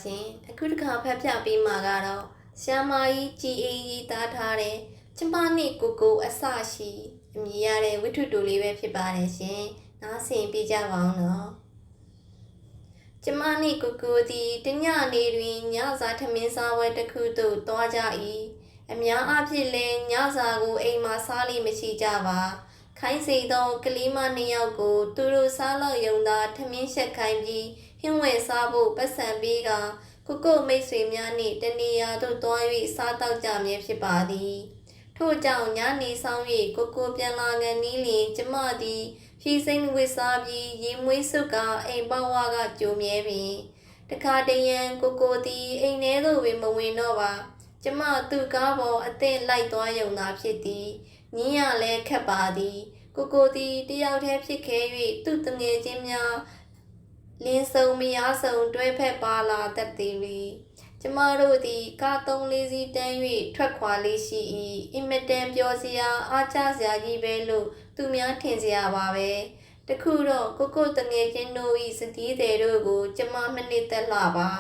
ရှင်အခုတစ်ခါဖတ်ပြပေးမှာကတော့ရှမ်းမကြီးကြည်အေးရေးသားထားတဲ့ကျမနဲ့ကိုအစရှိအမည်ရတဲ့ဝိထုတူလေးပဲဖြစ်ပါတယ်ရှင်နားဆင်ပြကြပါအောင်နော်ကျမနဲ့ကိုသည်တညနေတွင်ညစာထမင်းစားပွဲတစ်ခုသို့သွားကြ၏အများအားဖြင့်လည်းညစာကိုအိမ်မှာစားလိမရှိကြပါခိုင်းစေသောကလေးမနှစ်ယောက်ကိုသူတို့စားလို့ယုံသာထမင်းချက်ခိုင်းပြီးဟင်းဝယ်စားဖို့ပတ်စံပေးကကိုမိတ်ဆွေများနှင့်တနေရာသို့သွား၍စားတောက်ကြမည်ဖြစ်ပါသည်ထို့ကြောင့်ညနေဆောင်၍ကိုပြန်လာကန်နီးလျင်ကျမသည်ဖြီးစိမ့်ဝစ်စားပြီးရေမွေးစုကအိမ်ပေါဝါကကြိုမြဲပင်တခါတရံကိုသည်အိမ်ထဲသို့ပင်မဝင်တော့ပါကျမသူ့ကားပေါ်အသင့်လိုက်သွားယုံသာဖြစ်သည်ညင်းရလဲခက်ပါသည်ကိုသည်တယောက်တည်းဖြစ်ခဲ့၍သူ့တငယ်ချင်းများလင်းစုံမယားစုံတွဲဖက်ပါလာတတ်သည်လီကျမတို့သည်ကား3-4စီးတန်း၍ထွက်ခွာလေးရှိ၏အင်မတန်ပြောစရာအားကျစရာကြီးပဲလို့သူများထင်စရာပါပဲတခုတော့ကိုတငယ်ချင်းတို့၏စတီးတယ်တို့ကိုကျမမနစ်သက်လှပါ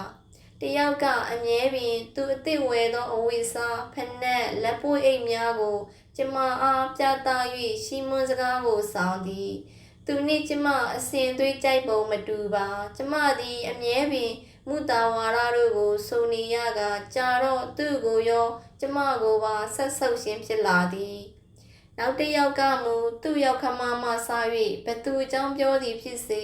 တယောက်ကအမြဲပင်သူအသစ်ဝယ်သောအဝိစားဖက်နက်လက်ပွေးအိတ်များကိုကျမအားပြသ၍ရှီမွန်စကားကိုဆောင်သည်သူနှင့်ကျမအစဉ်သွေးကြိုက်ပုံမတူပါကျမသည်အမြဲပင်မုတာဝါဒတို့ကိုစုံနေရကကြာတော့သူ့ကိုရောကျမကိုပါဆက်ဆုပ်ရှင်ဖြစ်လာသည်နောက်တစ်ယောက်ကမူသူ့ရောက်ခမမဆာ၍ဘသူအကြောင်းပြောသည်ဖြစ်စေ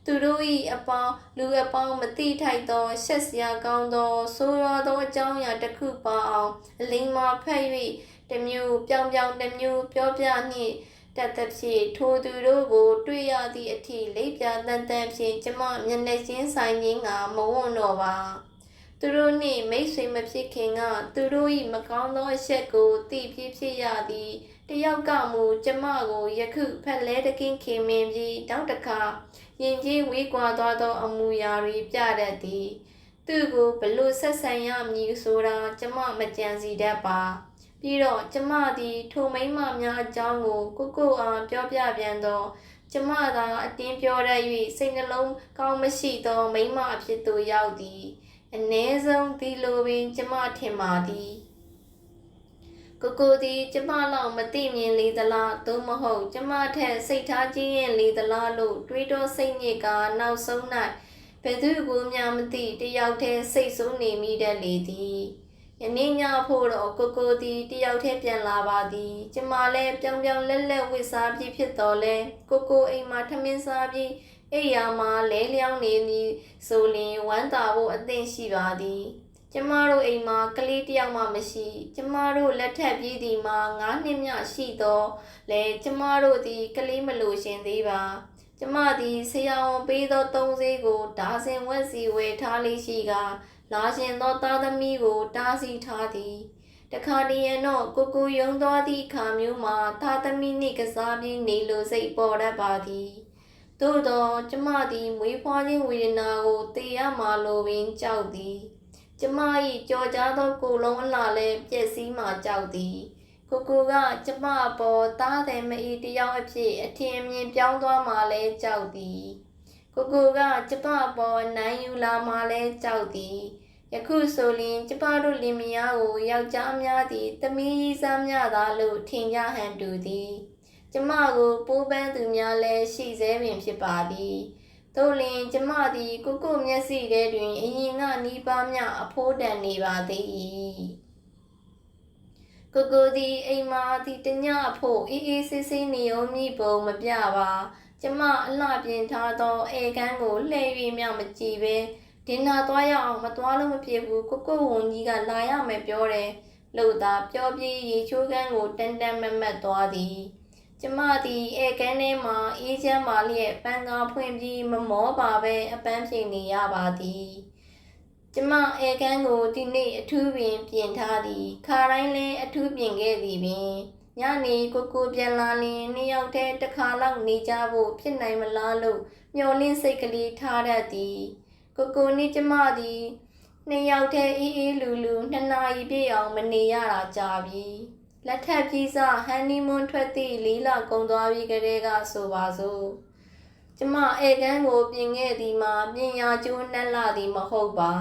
သူတို့၏အပေါင်းလူအပေါင်းမတိထိုက်သောရှက်စရာကောင်းသောဆိုးရွားသောအကြောင်းအရာတစ်ခုပါအောင်အလိမ္မာဖက်၍တမျိုးပြောင်တစ်မျိုးပြောပြနှင့်တသက်ဖြင့်ထိုသူတို့ကိုတွေ့ရသည့်အထိလိပ်ပြတန်ဖြင့်ကျမမျက်နှာချင်းဆိုင်ခြင်းကမဝွန့်တော့ပါသူတို့နှင့်မိတ်ဆွေမဖြစ်ခင်ကသူတို့၏မကောင်းသောအချက်ကိုသိဖြစ်ရသည်တယောက်ကမူကျမကိုယခုဖက်လဲတကင်းခင်မင်းပြီးတောက်တခါရင်ကြီးဝေးကွာသွားသောအမူအရာတွေပြတတ်သည်သူကိုဘလို့ဆက်ဆံရမည်ဆိုတာကျမမကြံစီတတ်ပါပြီးတော့ကျမသည်ထိုမိန်းမများအကြောင်းကိုအားပြောပြပြန်သောကျမသာအတင်းပြောတတ်၍စိတ်နှလုံးကောင်းမရှိသောမိန်းမအဖြစ်သို့ရောက်သည်အ ਨੇ ဆုံးဒီလိုပင်ကျမထင်ပါသည်ကိုသည်ကျမလောက်မသိမြင်လေသလားသို့မဟုတ်ကျမထက်စိတ်ထားကြီးရင်လေသလားလို့တွေးတောစိတ်ညစ်ကနောက်ဆုံး၌ဘယ်သူကိုမှမသိတယောက်တည်းစိတ်ဆိုးနေမိတတ်လေသည်ယနေ့ညဖို့တော့ကိုသည်တယောက်တည်းပြန်လာပါသည်ကျမလည်းပြောင်လက်ဝစ်စားပြီးဖြစ်တော်လဲကိုအိမ်မှာထမင်းစားပြီးအိယာမှာလဲလျောင်းနေသည်ဆိုလျင်ဝမ်းသာဖို့အသင့်ရှိပါသည်ကျမတို့အိမ်မှာကလေးတယောက်မှမရှိကျမတို့လက်ထပ်ပြီးသည်မှာ9 နှစ်မြရှိတော့လဲကျမတို့သည်ကလေးမလို့ရှင်သေးပါကျမသည်ဆရာဝန်ပေးသော3ဆေးကိုဒါဇင်ဝက်စီဝယ်ထားလေးရှိကလာရှင်သောသားသမီးကိုတားဆီးထားသည်တခါတရံတော့ကိုယုံသွားသည့်အခါမျိုးမှာသားသမီးနှင့်ကစားပြီးနေလိုစိတ်ပေါ်တတ်ပါသည်သို့သောကျမသည်မွေးဖွားခြင်းဝေဒနာကိုသိရမှလိုပင်ကြောက်သည်ကျမ၏ကြော်ကြားသောကိုယ်လုံးအလှလဲပျက်စီးမှကြောက်သည်ကိုကကျမအပေါ်သားတယ်မဤတယောက်အဖြစ်အထင်အမြင်ပြောင်းသွားမှလဲကြောက်သည်ကိုကကျမအပေါ်နိုင်ယူလာမှလဲကြောက်သည်ယခုဆိုရင်ကျမတို့လင်မယားကိုယောက်ျားများသည်သမီးစားများသာလို့ထင်ကြဟန်တူသည်ကျမကိုပိုးပန်းသူများလဲရှိသေးပင်ဖြစ်ပါသည်သို့လျှင်ကျမသည်ကိုမျက်စိထဲတွင်အရင်ကနီးပါးများအဖိုးတန်နေပါသည်ကိုသည်အိမ်မှာသည်တညအဖို့အေးဆေးနေအောင်မိပုံမပြပါကျမအလှပြင်ထားသောဧကန်းကိုလှည့်၍မြမကြည့်ပဲဒင်နာသွားရအောင်မသွားလို့မဖြစ်ဘူးကိုဝန်ကြီးကလာရမယ်ပြောတယ်လို့သာပြောပြီးရေချိုးကန်းကိုတန်မတ်သွားသည်ကျမသည်ဧကန်းထဲမှာအေးချမ်းပါလျက်ပန်းကားဖွင့်ပြီးမမောပါပဲအပန်းဖြေနေရပါသည်ကျမဧကန်းကိုဒီနေ့အထူးပင်ပြင်ထားသည်ခါတိုင်းလဲအထူးပြင်ခဲ့သည်ပင်ညနေကိုပြန်လာလျင်နှစ်ယောက်တည်းတစ်ခါလောက်နေကြဖို့ဖြစ်နိုင်မလားလို့မျှော်လင့်စိတ်ကလေးထားတတ်သည်ကိုနှင့်ကျမသည်နှစ်ယောက်တည်းအေးလူ2 နာရီပြည့်အောင်မနေရတာကြာပြီလက်ထပ်ပြီးစားဟန်နီမွန်းထွက်သည့်4 လကုန်သွားပြီကလေးကဆိုပါစို့ကျမဧကန်းကိုပြင်ခဲ့သည်မှာပညာကျိုးနှက်လာသည်မဟုတ်ပါ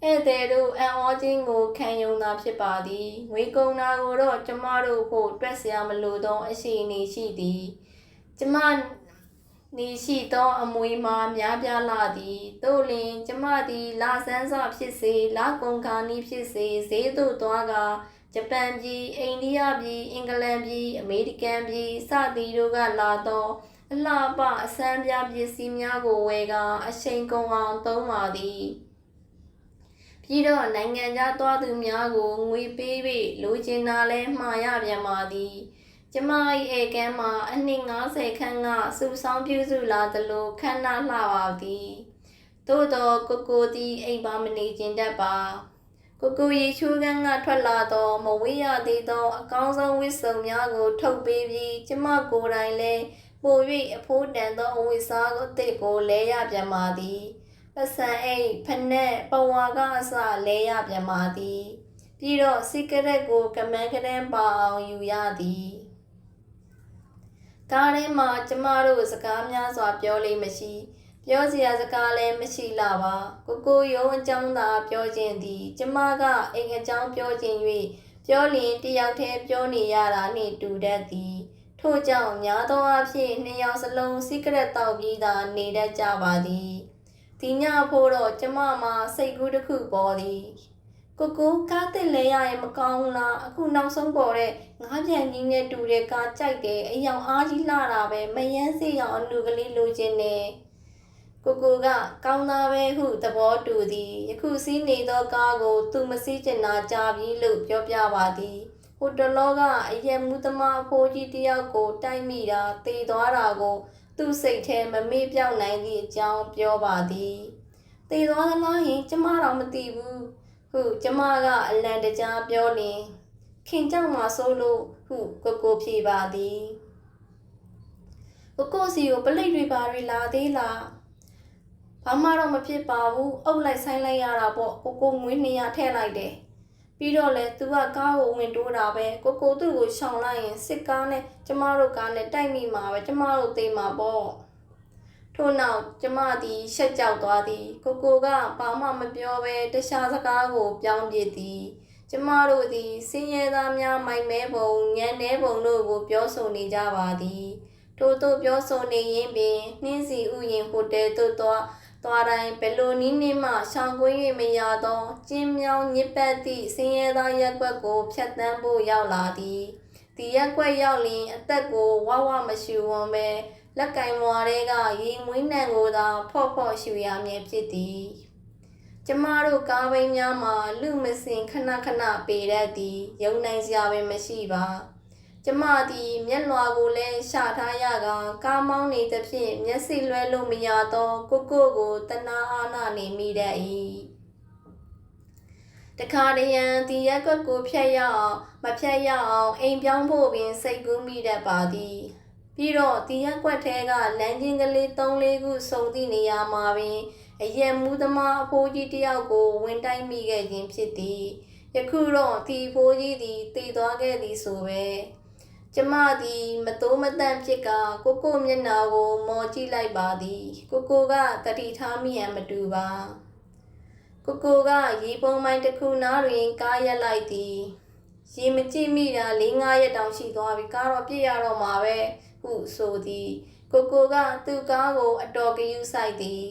ဧည့်သည်တို့အံ့ဩခြင်းကိုခံယူသာဖြစ်ပါသည်ငွေကုန်တာကိုတော့ကျမတို့ဖို့တွက်เสียမလိုသောအရှိန်ရှိသည်ကျမနေရှိသောအမွေမှာများပြားလာသည်သို့လျှင်ကျမသည်လာဆန်းစွာဖြစ်စေလာကုန်ခါနီးဖြစ်စေဈေးသို့သွားကဂျပန်ပြည်အိန္ဒိယပြည်အင်္ဂလန်ပြည်အမေရိကန်ပြည်စသည်တို့ကလာသောအလှပအစမ်းပြပစ္စည်းများကိုဝယ်ကအရှိန်ကုန်အောင်သုံးပါသည်ပြီးတော့နိုင်ငံခြားသွားသူများကိုငွေပေး၍လိုချင်တာလဲမှားရပြန်ပါသည်ကျမ၏ဧကန်းမှာအနှစ်90ခန်းကစုဆောင်ပြုစုလာသလိုခန္ဓာလှပါသည်သို့တော့ကိုသည်အိမ်ပါမနေခြင်းတတ်ပါကိုရေချိုးကန်းကထွက်လာသောမဝေးရသေးသောအကောင်းဆုံးဝတ်စုံများကိုထုတ်ပေးပြီးကျမကိုယ်တိုင်လဲပို၍အဖိုးတန်သောအဝတ်စားကိုအသစ်ကိုလဲရပြန်ပါသည်ပစံအိတ်ဖနက်ပဝါကအစလဲရပြန်ပါသည်ပြီးတော့စီကရက်ကိုကမန်းကရန်ပါအောင်ယူရသည်ကားထဲမှာကျမတို့စကားများစွာပြောလေးမရှိပြောစရာစကားလည်းမရှိလာပါကိုရုံးအကြောင်းသာပြောခြင်းသည်ကျမကအိမ်အကြောင်းပြောခြင်း၍ပြောလျင်တယောက်တည်းပြောနေရတာနှင့်တူတတ်သည်ထို့ကြောင့်များသောအားဖြင့်နှစ်ယောက်စလုံးစီကရက်တောက်ပြီးသာနေတတ်ကြပါသည်ဒီညဖို့တော့ကျမမှာစိတ်ကူးတစ်ခုပေါ်သည်ကိုကားတက်လဲရရင်မကောင်းလားအခုနောက်ဆုံးပေါ်တဲ့ငါးပြန်ကြီးနဲ့တူတဲ့ကားကြိုက်တယ်အယောင်အားကြီးလှတာပဲမယန်းစေးအောင်အလူကလေးလိုချင်တယ်ကိုကကောင်းသားပဲဟုသဘောတူသည်ယခုစီးနေသောကားကိုသူမစီးကျင်တာကြပြီလို့ပြောပြပါသည်ဟိုတလောကအယက်မူသမားအဖိုးကြီးတယောက်ကိုတိုက်မိတာတေသွားတာကိုသူ့စိတ်ထဲမမေ့ပြောက်နိုင်သည့်အကြောင်းပြောပါသည်တေသွားသလားဟင်ကျမတော့မသိဘူးဟုကျမကအလံတကြားပြောလျင်ခင်ကြောက်မှာစိုးလို့ဟုကိုဖြေပါသည်ကိုစီကိုပလိတ်တွေပါတွေလာသေးလားဘာမှတော့မဖြစ်ပါဘူးအုပ်လိုက်ဆိုင်လိုက်ရတာပေါ့ကိုငွေ200ထည့်လိုက်တယ်ပြီးတော့လဲသူကကားကိုဝင်တိုးတာပဲကိုသူ့ကိုရှောင်လိုက်ရင်စစ်ကားနဲ့ကျမတို့ကားနဲ့တိုက်မိမှာပဲကျမတို့သိမှာပေါ့ထို့နောက်ကျမသည်ရှက်ကြောက်သွားသည်ကိုကဘာမှမပြောဘဲတခြားစကားကိုပြောင်းပြသည်ကျမတို့သည်စင်းရဲသားများမိုက်မဲပုံညံနေပုံတို့ကိုပြောဆိုနေကြပါသည်ထို့သို့ပြောဆိုနေရင်ပင်နှင်းစီဥယျာဉ်ဟိုတယ်သို့သွားတိုင်းဘယ်လိုနည်းနည်းမှရှောင်ကွင်း၍မရသောကျင်းမြောင်းညစ်ပတ်သည့်စင်းရဲသားရက်ွက်ကိုဖြတ်တန်းဖို့ရောက်လာသည်ဒီရက်ွက်ရောက်လျင်အသက်ကိုဝမရှူဝွန်ပဲလက်ကင်မွာတွေကရေမွေးနှံကိုသာဖော့ရှူရမည်ဖြစ်သည်ကျမတို့ကားဘိန်းများမှာလူမစင်ခဏပေတတ်သည်ယုံနိုင်စရာပင်မရှိပါကျမသည်မျက်လွှာကိုလည်းရှာထားရကကားမောင်းနေသဖြင့်မျက်စိလွဲလို့မရသောကိုတနာအားနာနေမိတတ်၏တခါတရံဒီရက်ကွက်ကိုဖြတ်ရအောင်မဖြတ်ရအောင်အိမ်ပြောင်းဖို့ပင်စိတ်ကူးမိတတ်ပါသည်ပြီးတော့ဒီရက်ကွက်ထဲကလမ်းချင်းကလေး3-4ခုစုံသည့်နေရာမှာပင်အရက်မူသမားအဖိုးကြီးတယောက်ကိုဝင်တိုက်မိခဲ့ခြင်းဖြစ်သည်ယခုတော့ဒီဖိုးကြီးသည်တည်သွားခဲ့သည်ဆိုပဲကျမသည်မတိုးမတန့်ဖြစ်ကကိုမျက်နှာကိုမော်ကြည့်လိုက်ပါသည်ကိုကတတိထားမိရန်မတူပါကိုကရေပုံမိုင်းတစ်ခုနားတွင်ကားရက်လိုက်သည်ရေမကြည့်မိတာ4-5ရက်တောင်ရှိသွားပြီကားတော့ပြည့်ရတော့မှာပဲဟုဆိုသည်ကိုကသူ့ကားကိုအတော်ကယူဆိုင်သည်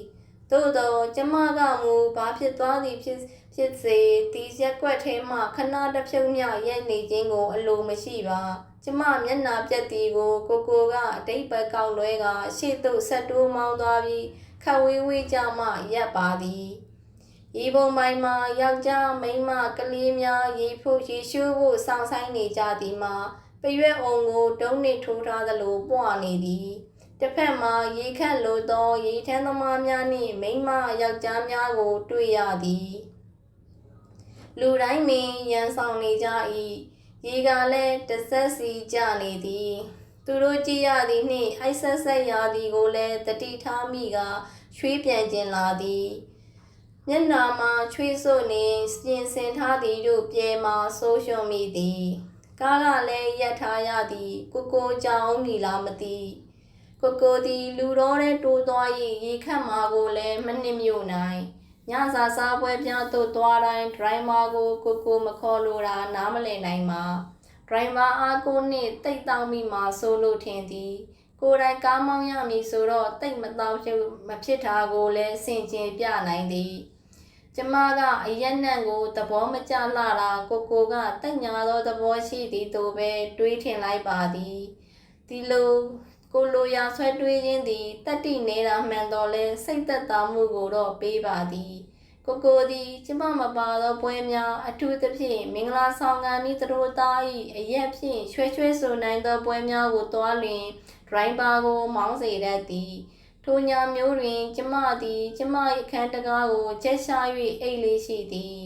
သို့တော့ကျမကမူဘာဖြစ်သွားသည်ဖြစ်စေဒီရက်ကွက်ထဲမှခဏတစ်ဖြုတ်မြရက်နေခြင်းကိုအလိုမရှိပါကျမမျက်နှာပြက်သည်ကိုကိုကအတိတ်ဘက်ကောက်လွဲကရှေ့သို့ဆက်တိုးမောင်းသွားပြီးခဝေးကြမှရပ်ပါသည်ရေပုံပိုင်းမှာယောက်ျားမိန်းမကလေးများရေရှိုးဖို့စောင့်ဆိုင်နေကြသည်မှာပရွက်အုံကိုတုံးနှင့်ထိုးထားသလိုပွားနေသည်တစ်ဖက်မှာရေခန့်လိုသောရေထမ်းသမားများနှင့်မိန်းမယောက်ျားများကိုတွေ့ရသည်လူတိုင်းပင်ရန်ဆောင်နေကြ၏ရေကလည်းတဆက်စီကျနေသည်သူတို့ကြည့်ရသည်နှင့်အိုက်ဆက်ရသည်ကိုလည်းတတိထားမိကရွှေ့ပြန်ကျင်လာသည်မျက်နှာမှာချွေးစို့နေပြင်ဆင်ထားသည်တို့ပြေမှာဆိုးရွံ့မိသည်ကားကလည်းရက်ထားရသည်ကိုကြောင်မီလားမသိကိုသည်လူတော်တဲ့တိုးသွား၏ရေခတ်မှာကိုလည်းမနှိမ့်မြို့နိုင် ညစာစားပွဲပြသို့သွားတိုင်းဒရိုင်ဘာကိုမခေါ်လို့တာနားမလည်နိုင်ပါဒရိုင်ဘာအားကိုနှင့်တိတ်တောင်းမိမှာဆိုလို့ထင်သည်ကိုယ်တိုင်ကားမောင်းရမည်ဆိုတော့တိတ်မတောင်းမဖြစ်တာကိုလည်းဆင်ခြင်ပြနိုင်သည်ကျမကအရက်နံ့ကိုသဘောမကျလှတာကိုကတိတ်ညာသောသဘောရှိသည်သို့ပဲတွေးထင်လိုက်ပါသည်ဒီလိုကိုလိုရာဆွဲတွေးခြင်းသည်တတ္တိနေတာမှန်တော်လဲစိတ်သက်သာမှုကိုတော့ပေးပါသည်ကိုသည်ကျမမပါသောပွဲများအထူးသဖြင့်မင်္ဂလာဆောင်ကန်ဤသူတို့သား၏အရက်ဖြင့်ရွှဲဆိုနိုင်သောပွဲများကိုတွားလျင်ဒရိုင်ဘာကိုမောင်းစေတတ်သည်ထိုညမျိုးတွင်ကျမသည်ကျမ၏အခန်းတကားကိုကျက်ရှာ၍အိတ်လေးရှိသည်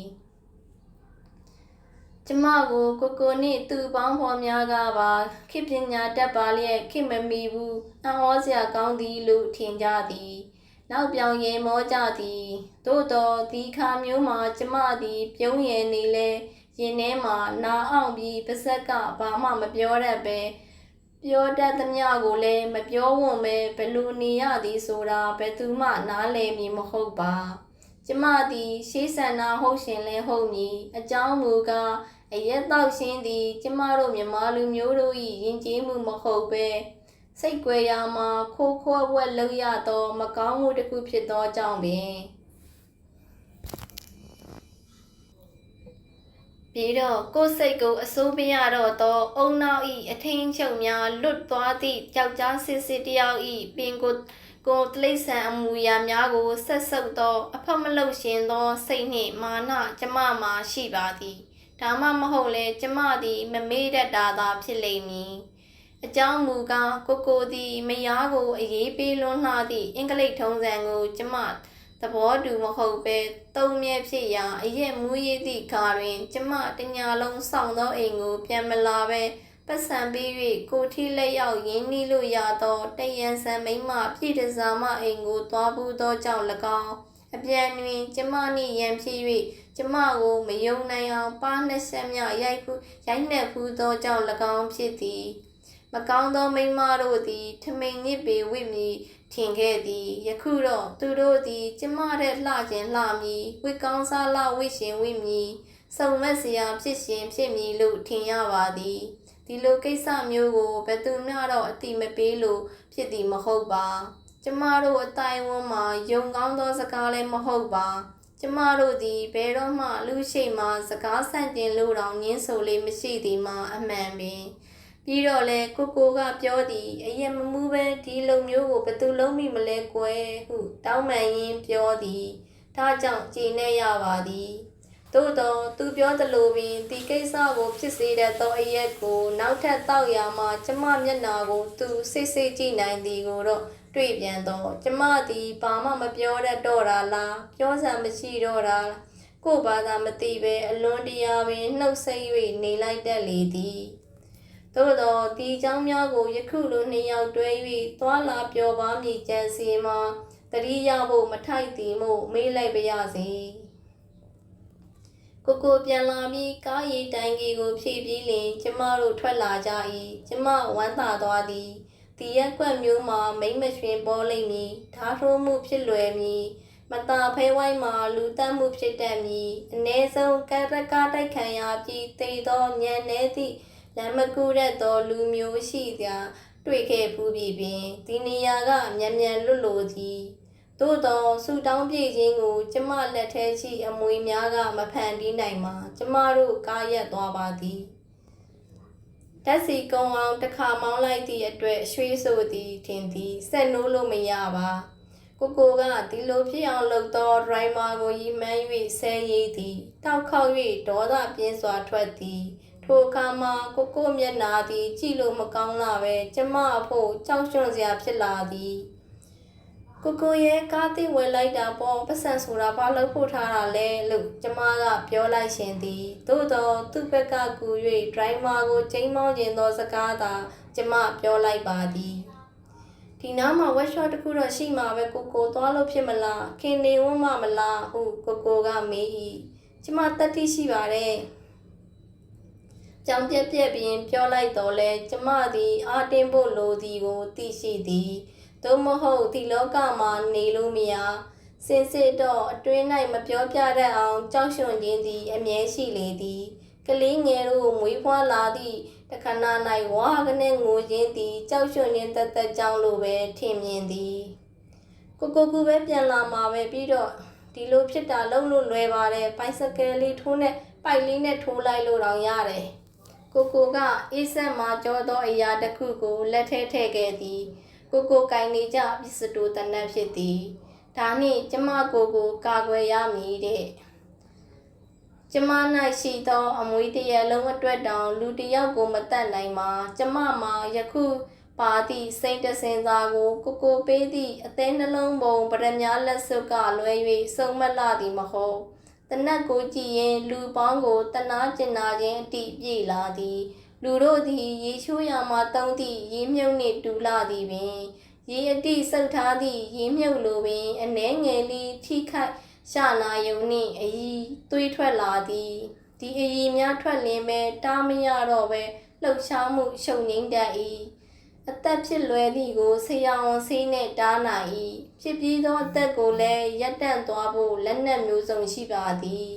ကျမကိုနှင့်သူပေါင်းဖော်များကပါခေပညာတတ်ပါလျက်ခေမမီဘူးအံ့ဩစရာကောင်းသည်လို့ထင်ကြသည်နောက်ပြောင်ရင်မောကြသည်သို့တော်ဒီခါမျိုးမှာကျမသည်ပြုံးရည်နေလဲရင်ထဲမှာနာအောင်ပြီးပါဇက်ကဘာမှမပြောတတ်ပဲပြောတတ်သမျှကိုလည်းမပြောဝံ့ပဲဘလူနေရသည်ဆိုတာဘယ်သူမှနားလည်မည်မဟုတ်ပါကျမသည်ရှေးဆန္ဒဟုတ်ရှင်လဲဟုတ်မည်အကြောင်းမူကားအရက်တောက်ရှင်သည်ကျမတို့မြန်မာလူမျိုးတို့၏ယဉ်ကျေးမှုမဟုတ်ပဲစိတ်ကြွယ်ရာမှာခိုးဝက်လုပ်ရသောမကောင်းမှုတစ်ခုဖြစ်သောကြောင့်ပင်ပြီးတော့ကိုယ်စိတ်ကိုအစိုးမရတော့သောအုံနောက်၏အထင်းချုပ်များလွတ်သွားသည့်ကြောက်ကြားစစ်တယောက်၏ပင်ကိုတိရစ္ဆာန်အမူအရာများကိုဆက်ဆုပ်သောအဖက်မလုပ်ရှင်သောစိတ်နှင့်မာနကျမမှာရှိပါသည်ဒါမှမဟုတ်လဲကျမသည်မမေ့တတ်တာသာဖြစ်လိမ့်မည်အကြောင်းမူကားကိုသည်မယားကိုအေးပေးလွန်းလှသည့်အင်္ဂလိပ်ထုံးစံကိုကျမသဘောတူမဟုတ်ပဲသုံးမြဲဖြစ်ရာအရက်မူရည်သည့်ခါတွင်ကျမတညာလုံးဆောင်သောအိမ်ကိုပြန်မလာပဲပတ်စံပေး၍ကိုထီလက်ရောက်ရင်းနှီးလို့ရသောတယံဆံမိမပြည့်တစားမအိမ်ကိုသွားဘူးသောကြောင့်၎င်းအပြန်တွင်ကျမနှင့်ရန်ဖြစ်၍ကျမကိုမယုံနိုင်အောင်ပါးနှက်ဆက်မြရိုက်နှက်ဖူးသောကြောင့်၎င်းဖြစ်သည်မကောင်းသောမိန်းမတို့သည်ထမိန်ညစ်ပေဝိမည်ထင်ခဲ့သည်ယခုတော့သူတို့သည်ကျမတဲ့လှခြင်းလှမည်ဝိကောင်းစားလှဝိရှင်ဝိမည်စုံမက်စရာဖြစ်မည်လို့ထင်ရပါသည်ဒီလိုကိစ္စမျိုးကိုဘယ်သူမှတော့အတိမပေးလို့ဖြစ်သည်မဟုတ်ပါကျမတို့အတိုင်းဝန်းမှာယုံကောင်းသောစကားလည်းမဟုတ်ပါကျမတို့သည်ဘယ်တော့မှလူရှိမှစကားဆန့်ကျင်လို့တောင်ငင်းဆိုလေးမရှိသည်မှာအမှန်ပင်ပြီးတော့လေကိုကပြောသည်အရင်မမူးပဲဒီလိုမျိုးကိုဘယ်သူလုံးမိမလဲကွယ်ဟုတောင်းပန်ရင်းပြောသည်ဒါကြောင့်ကြည်နေရပါသည်သို့တော့သူပြောသလိုပင်ဒီကိစ္စကိုဖြစ်စေတတ်သောအရက်ကိုနောက်ထပ်တောက်ရမှာကျမမျက်နာကိုသူစိတ်ကြည့်နိုင်သည်ကိုတော့တွေ့ပြန်တော့ကျမသည်ဘာမှမပြောတတ်တော့တာလားပြောစရာမရှိတော့တာကိုဘာသာမသိပဲအလွန်တရာပင်နှုတ်ဆက်၍နေလိုက်တတ်လေသည်သို့တော့ဒီเจ้าများကိုယခုလိုနှစ်ယောက်တွဲ၍သွာလာပျော်ပါမည်ကြံစီမှာတတိယဖို့မထိုက်သည်မို့မေးလိုက်ပါရစေကိုပြန်လာပြီးကားရီတိုင်ကြီးကိုဖြည့်ပြီးလင်ကျမတို့ထွက်လာကြ၏ကျမဝမ်းသာသွားသည်ဒီရက်ကွက်မျိုးမှာမိမ့်မရွှင်ပေါ်လိမ့်မည်ဓာထိုးမှုဖြစ်လွယ်မည်မတာဖဲဝိုင်းမှာလူတတ်မှုဖြစ်တတ်မည်အ ਨੇ ဆုံးကရကတိုက်ခံရပြီးတိတ်သောညံနေသည့်လမ်းမကူတဲ့သောလူမျိုးရှိရာတွေ့ခဲ့ဖူးပြီပင်ဒီနေရာကမြန်လွတ်လိုသည်သို့သောဆူတောင်းပြေခြင်းကိုကျမလက်ထဲရှိအမွေများကမဖန်တီးနိုင်မှာကျမတို့ကားရက်သွားပါသည်ဓာတ်စီကုံအောင်တစ်ခါမောင်းလိုက်သည့်အတွက်ရွှေဆိုသည်ထင်သည်ဆက်နိုးလို့မရပါကိုကဒီလိုဖြစ်အောင်လုပ်သောဒရိုင်မာကိုရီမှန်း၍ဆဲရည်သည်တောက်ခေါက်၍ဒေါသပြင်းစွာထွက်သည်ထိုအခါမှာကိုမျက်နာသည်ကြည့်လို့မကောင်းလာပဲကျမအဖို့ကြောက်ရွံ့စရာဖြစ်လာသည်ကိုရဲ့ကားတိဝယ်လိုက်တာပေါ့ပတ်စံဆိုတာဘာလို့ဖို့ထားတာလဲလို့ကျမကပြောလိုက်ရှင်သည်သို့တော့သူ့ဘက်ကကူ၍ဒရိုင်မာကိုချိန်မောင်းခြင်းသောစကားသာကျမပြောလိုက်ပါသည်ဒီနားမှာဝက်ရှော့တစ်ခုတော့ရှိမှာပဲကိုသွားလို့ဖြစ်မလားခင်နေဝန်းမလားဟုကိုကမေး၏ကျမတတိရှိပါတယ်ကြောင်ပြက်ပြီးပြောလိုက်တော့လဲကျမသည်အာတင်းဖို့လိုသည်ကိုသိရှိသည်သို့မဟုတ်ဒီလောကမှာနေလို့မရ စင်စစ်တော့အတွင်း၌မပြောပြတတ်အောင်ကြောက်ရွံ့ခြင်းသည်အမြဲရှိလေသည်ကလေးငယ်တို့မွေးဖွားလာသည့်တခဏ၌ဝါကနေငိုခြင်းသည်ကြောက်ရွံ့ခြင်းတသက်ကြောင့်လိုပဲထင်မြင်သည်ကိုကူပဲပြန်လာမှာပဲပြီးတော့ဒီလိုဖြစ်တာလုံးလို့လွယ်ပါတယ်ဘိုက်စကယ်လေးထိုးနဲ့ပိုက်လေးနဲ့ထိုးလိုက်လို့တော့ရတယ်ကိုကအေးဆက်မှာကြောသောအရာတစ်ခုကိုလက်ထဲထည့်ခဲ့သည်ကိုကင်နေကြပစ္စတိုတနတ်ဖြစ်သည်ဒါနှင့်ကျမကိုကာကွယ်ရမည်တဲ့ကျမ၌ရှိသောအမွေတရလုံးအတွက်တောင်လူတစ်ယောက်ကိုမတတ်နိုင်မှာကျမမှာယခုပါသည့်စိတ်တစင်စာကိုပေးသည့်အသေးနှလုံးပုံပရမများလက်စွပ်ကလွဲ၍စုံမလှသည်မဟုတ်တနတ်ကိုကြည့်ရင်လူပေါင်းကိုတနာကျင်နာခြင်းအတိပြေလာသည်လူတို့သည်ရေချိုးရမှတုံးသည့်ရေမြုပ်နှင့်တူလာသည်ပင်ရေအတိဆုပ်ထားသည့်ရေမြုပ်လိုပင်အနှဲငယ်လေးထိခိုက်ရှာနာယုံနှင့်အီသွေးထွက်လာသည်ဒီအီများထွက်လင်းမဲ့တားမရတော့ပဲလှုပ်ရှားမှုရှုံငိမ့်တတ်၏အသက်ဖြစ်လွယ်သည့်ကိုဆရာဝန်ဆေးနှင့်တားနိုင်၏ဖြစ်ပြီးသောအသက်ကိုလည်းရပ်တန့်သွားဖို့လက်နက်မျိုးစုံရှိပါသည်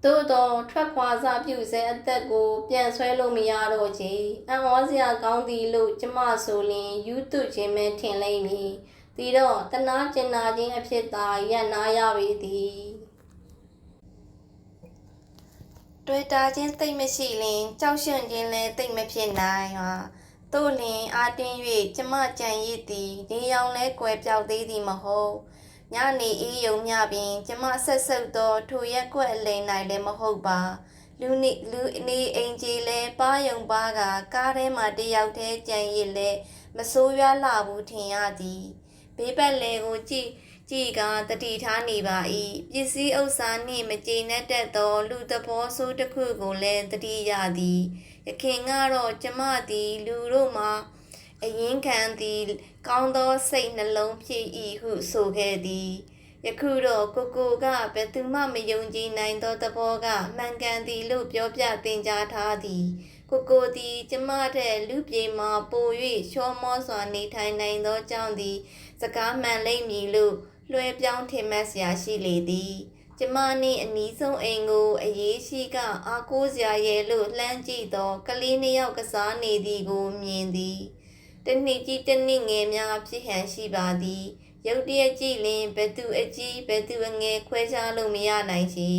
သို့သောထွက်ခွာစားပြုစေအသက်ကိုပြန်ဆွဲလို့မရတော့ချေအံ့ဩစရာကောင်းသည်လို့ကျမဆိုလျင်ယူသွခြင်းပဲထင်လိမ့်မည်ဒီတော့တနာကျင်နာခြင်းအဖြစ်သာရပ်နာရပေသည်တွေ့တာချင်းသိမ့်မရှိလင်ကြောက်ရွံ့ခြင်းလည်းသိမ့်မဖြစ်နိုင်ဟာတို့လင်အာတင်း၍ကျမကြံရည်သည်ဒီရောင်လဲကွယ်ပြောက်သေးသည်မဟုတ်ညနေအေးယုံညပင်ကျမဆက်ဆုပ်သောထိုရက်ကွက်အလိမ်နိုင်လည်းမဟုတ်ပါလူနေအိမ်ကြီးလဲပါယုံပါကကားထဲမှာတယောက်တည်းကြံရည်လဲမဆိုးရွားလာဘူးထင်ရသည်ဘေးပတ်လယ်ကိုကြည့်ကတတိထားနေပါ၏ပစ္စည်းဥစ္စာနှင့်မကျေနပ်တတ်သောလူသဘောဆိုးတစ်ခုကိုလည်းတတိရသည်ယခင်ကတော့ကျမသည်လူတို့မှာအရင်ခံသည်ကောင်းသောစိတ်နှလုံးဖြစ်၏ဟုဆိုခဲ့သည်ယခုတော့ကိုကဘယ်သူမှမယုံကြည်နိုင်သောသဘောကမှန်ကန်သည်လို့ပြောပြသင်ကြားထားသည်ကိုသည်ကျမထက်လူပြေမှာပို၍ရှောမောစွာနေထိုင်နိုင်သောကြောင့်သည်စကားမှန်လိမ့်မည်လို့လွှဲပြောင်းထင်မှတ်စရာရှိလေသည်ကျမနှင့်အနီးဆုံးအိမ်ကိုအရေးရှိကအားကိုးစရာရဲ့လို့လှမ်းကြည့်သောကလေးနှစ်ယောက်ကစားနေသည်ကိုမြင်သည်တနှစ်ကြီးတနှစ်ငယ်များဖြစ်ဟန်ရှိပါသည်ရုတ်တရက်ကြည့်လင်ဘယ်သူအကြီးဘယ်သူအငယ်ခွဲခြားလို့မရနိုင်ချေ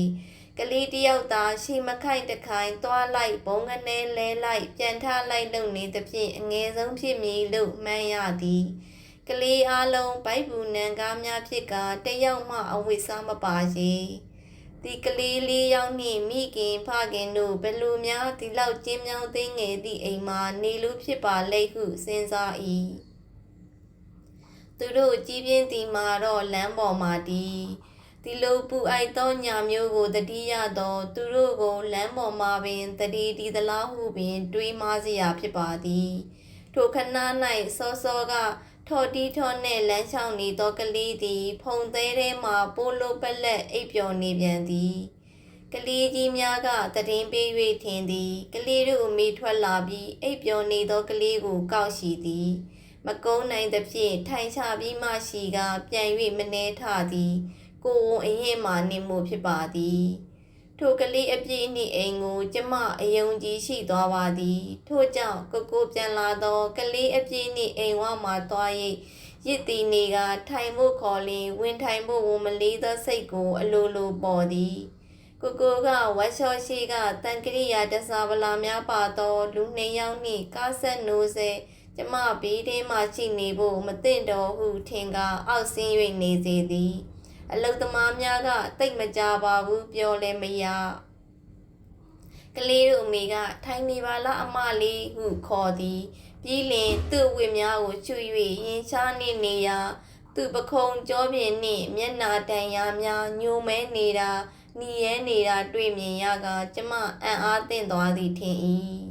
ကလေးတယောက်သာရှိမခိုင်တခိုင်သွားလိုက်ဘုံကနေလဲလိုက်ပြန်ထလိုက်လုံနေသဖြင့်အငယ်ဆုံးဖြစ်မည်လို့မှန်းရသည်ကလေးအားလုံးဗိုက်ဘူးနံကားများဖြစ်ကတယောက်မှအဝိစားမပါစေဒီကလေးလေးယောက်နှင့်မိခင်ဖခင်တို့ဘယ်လိုများဒီလောက်ကျင်းမြောင်းသိငယ်သည့်အိမ်မှာနေလို့ဖြစ်ပါလိမ့်ဟုစဉ်းစား၏သူတို့ကြီးပြင်းသည်မှာတော့လမ်းပေါ်မှာဒီလိုပူအိုက်သောညာမျိုးကိုတတိယသောသူတို့ကိုလမ်းပေါ်မှာပင်တတိဒီသလားဟုပင်တွေးမစရာဖြစ်ပါသည်ထိုခဏ၌စောကထော်တီထော်နှင့်လမ်းလျှောက်နေသောကလေးသည်ဖုံသေးထဲမှပိုလိုပလက်အိပ်ပျော်နေပြန်သည်ကလေးကြီးများကတည်င်းပေး၍ထင်သည်ကလေးတို့အမိထွက်လာပြီးအိပ်ပျော်နေသောကလေးကိုကောက်ရှိသည်မကုန်းနိုင်သဖြင့်ထိုင်ချပြီးမှရှိကပြန်၍မနှဲထသည်ကိုယ်အရင်မှနေမှုဖြစ်ပါသည်ထိုကလေးအပြည့်နှင့်အိမ်ကိုကျမအယုံကြည်ရှိသွားပါသည်ထို့ကြောင့်ကိုပြန်လာသောကလေးအပြည့်နှင့်အိမ်ဝမှသွား၍ရစ်တီနေကထိုင်ဖို့ခေါ်လင်ဝင်ထိုင်ဖို့ဝန်မလေးသောစိတ်ကိုအလိုလိုပေါ်သည်ကိုကဝက်လျှော့ရှိကတန်ကရိယာတစားပလာများပါသောလူနှစ်ယောက်နှင့်ကားဆက်နိုးစေကျမဘေးထဲမှရှိနေဖို့မသင့်တော်ဟုထင်ကအောက်ဆင်း၍နေစေသည်အလုသမားများကတိတ်မကြပါဘူးပြောလည်းမရကလေးတို့အမေကထိုင်နေပါလားအမလေးဟုခေါ်သည်ပြီးလင်သူ့ဝတ်များကိုချွတ်၍ရင်ရှားနေရာသူ့ပခုံးကြောပြင်နှင့်မျက်နာတန်ရာများညိုမဲနေတာหนีရဲနေတာတွေ့မြင်ရကကျမအံ့အားသင့်သွားသည်ထင်၏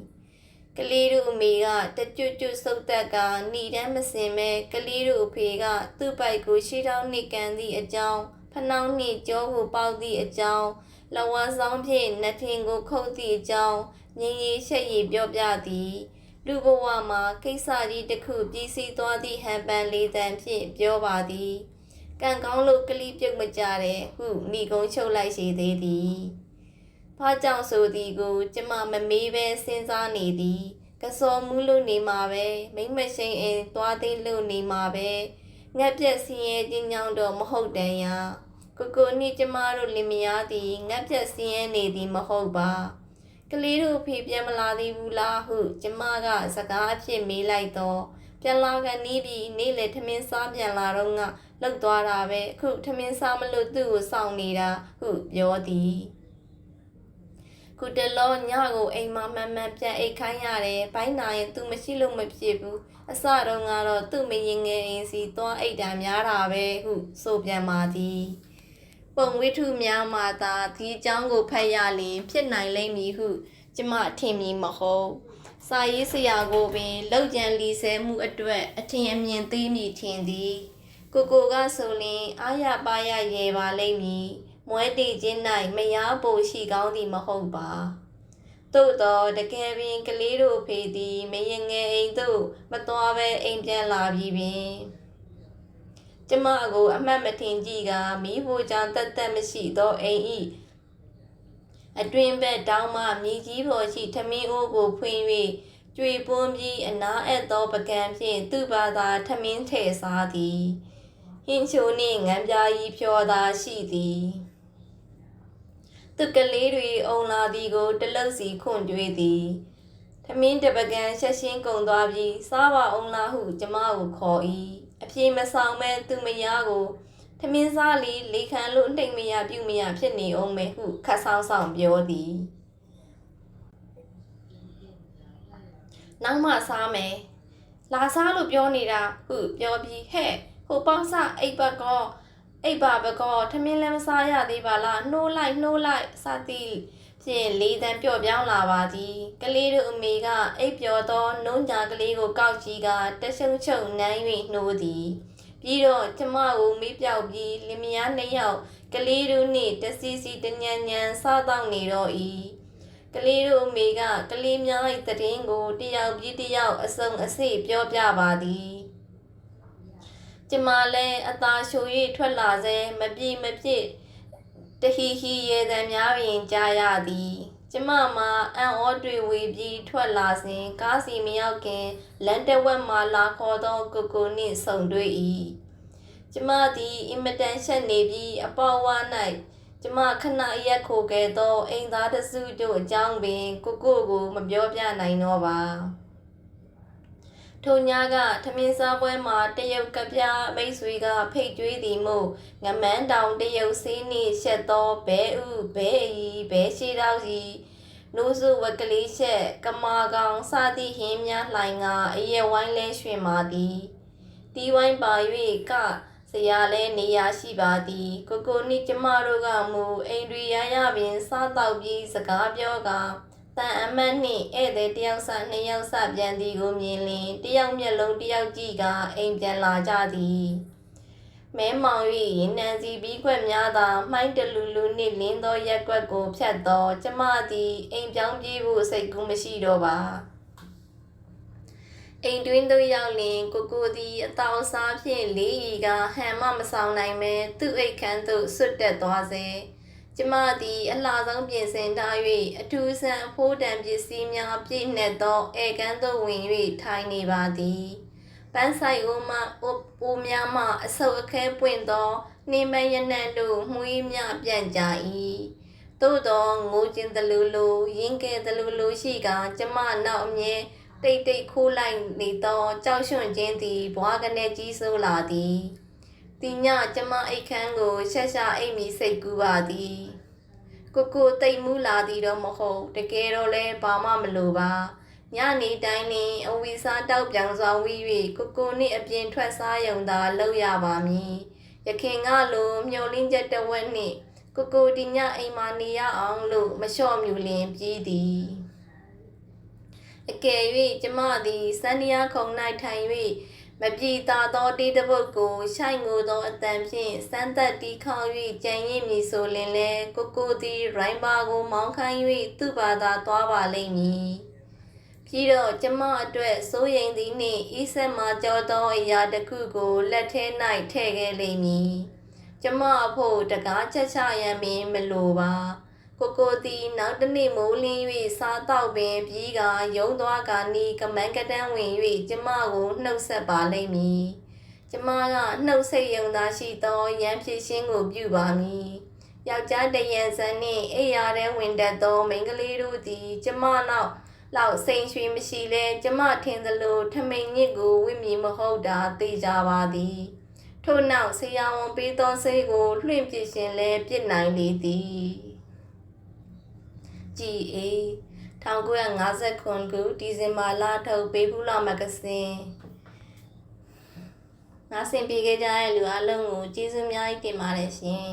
ကလေးတို့အမေကတကျွတ်ဆုပ်သက်ကหนีတမ်းမစင်မဲကလေးတို့အဖေကသူ့ပိုက်ကိုရှေးထောင်းနှိကန်သည့်အကြောင်းဖနှောင်းနှင့်ကြောကိုပေါက်သည့်အကြောင်းလဝါဆောင်ဖြင့်နှထင်ကိုခုတ်သည့်အကြောင်းငြိမ်ရီရှက်ရီပြောပြသည်လူဘဝမှာကိစ္စကြီးတစ်ခုပြီးစီးသွားသည့်ဟန်ပန်လေးတန်ဖြင့်ပြောပါသည် ကန်ကောင်းလို့ကလိပြုတ်မကြတဲ့ဟုမိကုံးချုပ်လိုက်ရှိသေးသည်ဘာကြောင့်ဆိုသည်ကိုကျမမမေးပဲစဉ်းစားနေသည်ကစော်မှုလို့နေမှာပဲမိမ့်မရှိန်အိမ်သွားသိလို့နေမှာပဲငက်ပြက်စင်းရဲခြင်းကြောင့်တော့မဟုတ်တန်ရာကိုနှင့်ကျမတို့လင်မယားသည်ငက်ပြက်စင်းရဲနေသည်မဟုတ်ပါကလေးတို့ဖေပြန်မလာသေးဘူးလားဟုကျမကစကားအဖြစ်မေးလိုက်တော့ပြန်လာကန်နီးပြီးနေ့လေထမင်းစားပြန်လာတော့ငါလောက်သွားတာပဲအခုထမင်းစားမလို့သူ့ကိုစောင့်နေတာဟုပြောသည်ခုတလောညကိုအိမ်မှာမှန်မှန်ပြန်အိတ်ခိုင်းရတယ်ဘိုင်းနာရင်သူမရှိလို့မဖြစ်ဘူးအစတော့ကတော့သူ့မရင်ငယ်အိမ်စီသွားအိတ်တာများတာပဲဟုဆိုပြန်ပါသည်ပုံဝိထုများမှသာဒီအကြောင်းကိုဖတ်ရလျင်ဖြစ်နိုင်လိမ့်မည်ဟုကျမထင်မည်မဟုတ်စာရေးဆရာကိုပင်လောက်ကျန်လီဆဲမှုအတွက်အထင်အမြင်သေးမည်ထင်သည်ကိုကဆိုရင်အားရပါရရဲပါလိမ့်မည်မွဲတေခြင်း၌မယားပိုရှိကောင်းသည်မဟုတ်ပါသို့တော့တကယ်ပင်ကလေးတို့ဖေသည်မရင်ငယ်အိမ်သို့မသွားဘဲအိမ်ပြန်လာပြီးပင်ကျမကိုအမှတ်မထင်ကြည့်ကမိဖို့ကြောင့်တတ်မရှိသောအိမ်ဤအတွင်ဘက်တောင်းမှမြေကြီးပေါ်ရှိထမင်းအိုးကိုဖွင့်၍ကြွေပွန်းပြီးအနားအပ်သောပကံဖြင့်သူ့ဘာသာထမင်းထည့်စားသည်ဟင်းချိုနှင့်ငန်းပြားကြီးဖြောသာရှိသည်သူကလေးတွေအုံလာသည်ကိုတလုတ်စီခွန့်ကြွေးသည်ထမင်းတပကံဆက်ရှင်းကုန်သွားပြီးစားပါအောင်လားဟုကျမကိုခေါ်၏အပြေမဆောင်မဲ့သူမယားကိုထမင်းစားလီလေခံလို့နှိမ်မရပြုမရဖြစ်နေအောင်မယ်ဟုခတ်ဆောင်ဆောင်ပြောသည်နောက်မှစားမယ်လာစားလို့ပြောနေတာဟုပြောပြီးဟဲ့ဟိုပေါင်းစအိပ်ပါကောထမင်းလည်းမစားရသေးပါလားနှိုးလိုက်စသည်ဖြင့်လေးတန်းပျော့ပြောင်းလာပါသည်ကလေးတို့အမေကအိပ်ပျော်သောနှုံးညာကလေးကိုကောက်ကြည့်ကတရှုံချုံနမ်း၍နှိုးသည်ပြီးတော့ကျမကိုမေးပြောက်ပြီးလင်မယားနှစ်ယောက်ကလေးတို့နှင့်တစီစီတညံညံစားတော့နေတော့၏ကလေးတို့အမေကကလေးများ၏တည်င်းကိုတယောက်ပြီးတယောက်အစုံအစိပြောပြပါသည်ကျမလည်းအသာရှို၍ထွက်လာစေမပြေမဖြစ်တဟီဟီရေတံများပင်ကြားရသည်ကျမမှာအံ့ဩတွေဝေပြီးထွက်လာစဉ်ကားစီမရောက်ခင်လန်တဝက်မှလာခေါ်သောကိုနှင့်ဆုံတွေ့၏ကျမသည်အင်မတန်ရှက်နေပြီးအပေါ်ဝါ၌ကျမခဏရက်ခိုခဲ့သောအိမ်သားတစုတို့အကြောင်းပင်ကိုမပြောပြနိုင်တော့ပါထိုညကထမင်းစားပွဲမှာတရုတ်ကပြမိတ်ဆွေကဖိတ်ကြွေးသည်မို့ငမန်းတောင်တရုတ်ဆေးနှင့်ရှက်သောဘဲဥဘဲအီဘဲရှိတော်စီနိုးစုဝက်ကလေးရှက်ကမာကောင်စသည့်ဟင်းများလှိုင်ကအရဲဝိုင်းလဲရွှင်ပါသည်တီးဝိုင်းပါ၍ကစရာလဲနေရာရှိပါသည်ကိုနှင့်ကျမတို့ကမူအိမ်တွေရပင်စားတော့ပြီးစကားပြောကတန်အမတ်နှင့်ဧည့်သည်တယောက်စနှစ်ယောက်စပြန်သည်ကိုမြင်လင်တယောက်မျက်လုံးတယောက်ကြည့်ကအိမ်ပြန်လာကြသည်မဲမောင်၍ရင်နံစီပြီးခွက်များသာမှိုင်းတလူလူနှင့်လင်းသောရက်ကွက်ကိုဖြတ်သောကျမသည်အိမ်ပြောင်းပြေးဖို့စိတ်ကူးမရှိတော့ပါအိမ်တွင်းသို့ရောက်လင်ကိုသည်အတောင်စားဖြင့်လေးရီကဟန်မမဆောင်နိုင်မဲသူ့အိတ်ခမ်းသို့ဆွတ်တက်သွားစေကျမသည်အလှဆုံးပြင်ဆင်ထား၍အထူးဆန်းအဖိုးတန်ပစ္စည်းများပြည့်နှက်သောဧကန်းသို့ဝင်၍ထိုင်နေပါသည်ပန်းဆိုင်အိုများမှအဆုပ်အခဲပွင့်သောနှင်းမရနံ့တို့မှုေးများပြန့်ကြ၏သို့သောငိုကျင်တလူလူရင်းကဲတလူလူရှိကကျမနောက်အမြဲတိတ်ခိုးလိုက်နေသောကြောက်ရွံ့ခြင်းသည်ဘွားကနေကြီးစိုးလာသည်ဒီညကျမအိတ်ခမ်းကိုဆက်ရှာအိမ်မီစိတ်ကူးပါသည်ကိုတိတ်မူးလာသည်တော့မဟုတ်တကယ်တော့လဲဘာမှမလိုပါညနေတိုင်းနှင့်အဝီစားတောက်ပြောင်စွာဝီ၍ကိုနှင့်အပြင်ထွက်စားရုံသာလုပ်ရပါမည်ရခင်ကလိုမျောလင်းချက်တဝက်နှင့်ကိုဒီညအိမ်မှာနေရအောင်လို့မလျှော့မြူလင်ပြီးသည်အကယ်၍ကျမသည်စန္ဒယာခုံ၌ထိုင်၍မပြေသာသောတေးတပုတ်ကိုရှိုက်ငိုသောအတန်ဖြင့်စမ်းသက်တီးခေါ၍ကြံရင့်မည်ဆိုလင်လဲကိုသည်ရိုင်းပါကိုမောင်းခိုင်း၍သူ့ဘာသာသွားပါလိမ့်မည်ဖြ ပြီးတော့ကျမအတွက်စိုးရိမ်သည်နှင့်ဤဆက်မှာကြောသောအရာတစ်ခုကိုလက်ထဲ၌ထည့်ခဲ့လိမ့်မည်ကျမအဖို့တကားချက်ချရန်ပင်မလိုပါကိုသည်နောက်တစ်နေ့မိုးလင်း၍စားတော့ပင်ပြီးကရုံသွားကနီးကမန်းကတန်းဝင်၍ကျမကိုနှုတ်ဆက်ပါလိမ့်မည်ကျမကနှုတ်ဆက်ယုံသာရှိသောရန်ဖြစ်ခြင်းကိုပြုပါမည်ယောက်ျားတရံစံနှင့်အိယာထဲဝင်တတ်သောမိန်းကလေးတို့သည်ကျမလောက်စိန်ရွှေမရှိလဲကျမထင်သလိုထမိန်ညစ်ကိုဝိမည်မဟုတ်တာသိကြပါသည်ထို့နောက်ဆရာဝန်ပေးသောဆေးကိုလွှင့်ပစ်ရှင်လဲပြစ်နိုင်လေသည်ကြည်အေး1959ခုဒီဇင်ဘာလထုတ်ပေးဖူးလာမဂ္ဂဇင်းနားဆင်ပေးခဲ့ကြတဲ့လူအလုံးကိုကျေးဇူးအများကြီးတင်ပါတယ်ရှင်